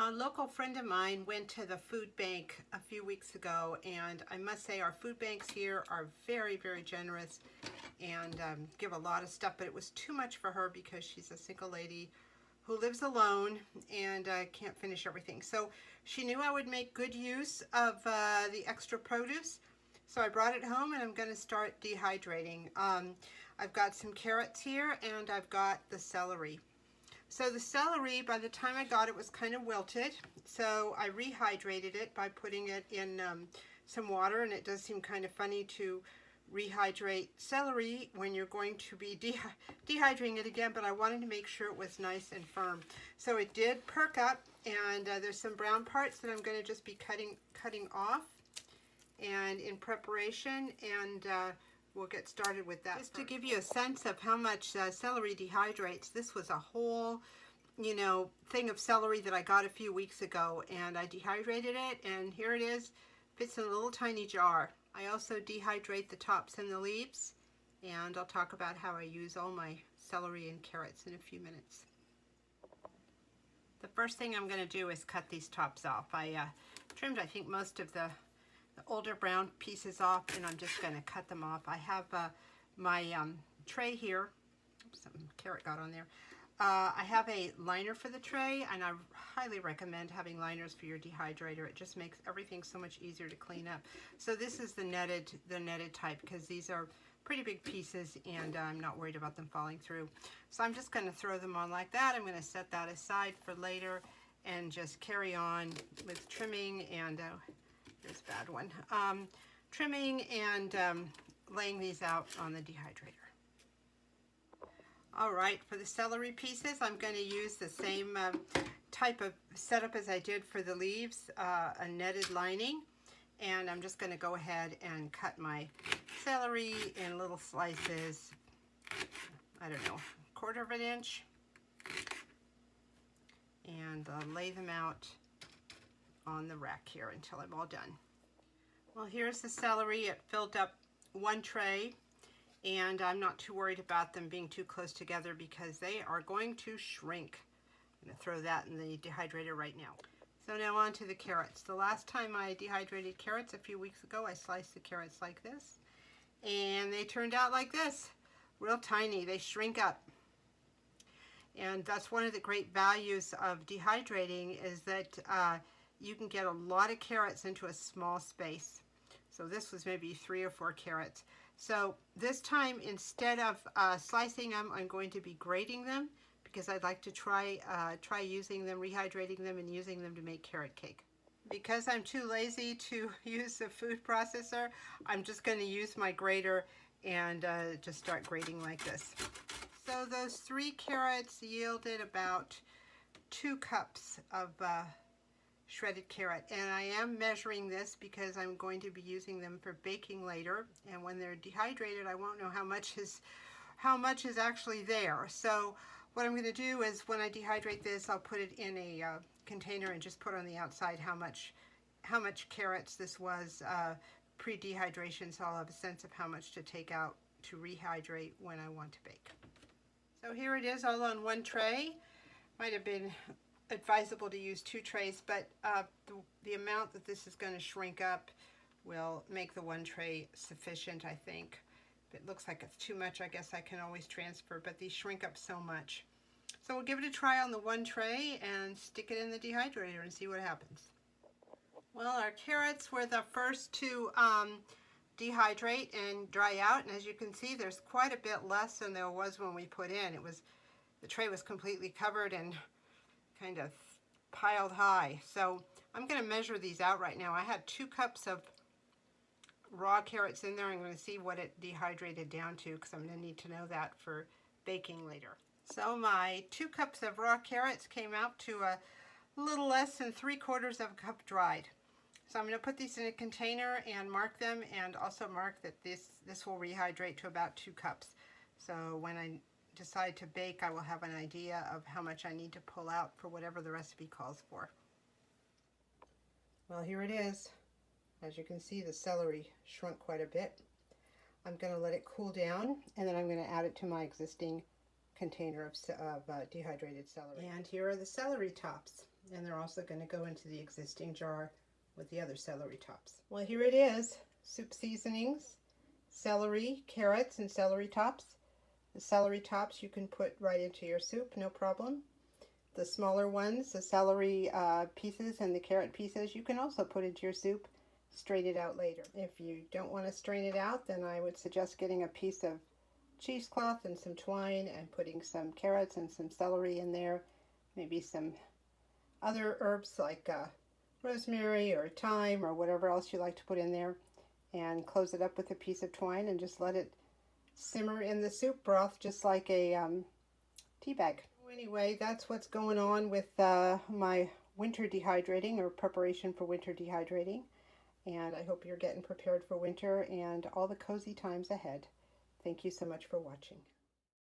A local friend of mine went to the food bank a few weeks ago, and I must say our food banks here are very, very generous and give a lot of stuff, but it was too much for her because she's a single lady who lives alone and can't finish everything. So she knew I would make good use of the extra produce. So I brought it home and I'm going to start dehydrating. I've got some carrots here and I've got the celery. So the celery, by the time I got it, was kind of wilted. So I rehydrated it by putting it in some water, and it does seem kind of funny to rehydrate celery when you're going to be dehydrating it again, but I wanted to make sure it was nice and firm. So it did perk up, and there's some brown parts that I'm going to just be cutting off and in preparation, and we'll get started with that. Just to give you a sense of how much celery dehydrates, this was a whole, thing of celery that I got a few weeks ago, and I dehydrated it, and here it is, fits in a little tiny jar. I also dehydrate the tops and the leaves, and I'll talk about how I use all my celery and carrots in a few minutes. The first thing I'm going to do is cut these tops off. I trimmed, I think, most of the older brown pieces off, and I'm just going to cut them off. I have my tray here. Oops, some carrot got on there. I have a liner for the tray, and I highly recommend having liners for your dehydrator. It just makes everything so much easier to clean up. So this is the netted type, because these are pretty big pieces and I'm not worried about them falling through. So I'm just going to throw them on like that. I'm going to set that aside for later and just carry on with trimming and here's a bad one. Trimming and laying these out on the dehydrator. All right, for the celery pieces, I'm going to use the same type of setup as I did for the leaves, a netted lining. And I'm just going to go ahead and cut my celery in little slices, I don't know, 1/4 of an inch, and lay them out on the rack here until I'm all done. Well, here's the celery. It filled up one tray, and I'm not too worried about them being too close together because they are going to shrink. I'm going to throw that in the dehydrator right now. So now on to the carrots. The last time I dehydrated carrots a few weeks ago, I sliced the carrots like this, and they turned out like this, real tiny. They shrink up. And that's one of the great values of dehydrating, is that you can get a lot of carrots into a small space. So this was maybe 3 or 4 carrots. So this time, instead of slicing them, I'm going to be grating them because I'd like to try using them, rehydrating them, and using them to make carrot cake. Because I'm too lazy to use the food processor, I'm just going to use my grater and just start grating like this. So those 3 carrots yielded about 2 cups of shredded carrot, and I am measuring this because I'm going to be using them for baking later, and when they're dehydrated I won't know how much is actually there. So what I'm going to do is, when I dehydrate this, I'll put it in a container and just put on the outside how much carrots this was pre-dehydration, so I'll have a sense of how much to take out to rehydrate when I want to bake. So here it is, all on one tray. Might have been advisable to use 2 trays, but the amount that this is going to shrink up will make the one tray sufficient, I think. If it looks like it's too much, I guess I can always transfer, but these shrink up so much. So we'll give it a try on the one tray and stick it in the dehydrator and see what happens. Well, our carrots were the first to dehydrate and dry out, and as you can see, there's quite a bit less than there was when we put in. The tray was completely covered and kind of piled high. So I'm going to measure these out right now. I had 2 cups of raw carrots in there. I'm going to see what it dehydrated down to because I'm going to need to know that for baking later. So my 2 cups of raw carrots came out to a little less than 3/4 of a cup dried. So I'm going to put these in a container and mark them, and also mark that this will rehydrate to about 2 cups. So when I decide to bake, I will have an idea of how much I need to pull out for whatever the recipe calls for. Well, here it is. As you can see, the celery shrunk quite a bit. I'm going to let it cool down, and then I'm going to add it to my existing container of dehydrated celery. And here are the celery tops. And they're also going to go into the existing jar with the other celery tops. Well, here it is. Soup seasonings, celery, carrots, and celery tops. The celery tops you can put right into your soup, no problem. The smaller ones, the celery pieces and the carrot pieces, you can also put into your soup, strain it out later. If you don't want to strain it out, then I would suggest getting a piece of cheesecloth and some twine and putting some carrots and some celery in there, maybe some other herbs like rosemary or thyme or whatever else you like to put in there, and close it up with a piece of twine and just let it simmer in the soup broth just like a tea bag. Anyway, that's what's going on with my winter dehydrating, or preparation for winter dehydrating, and I hope you're getting prepared for winter and all the cozy times ahead. Thank you so much for watching.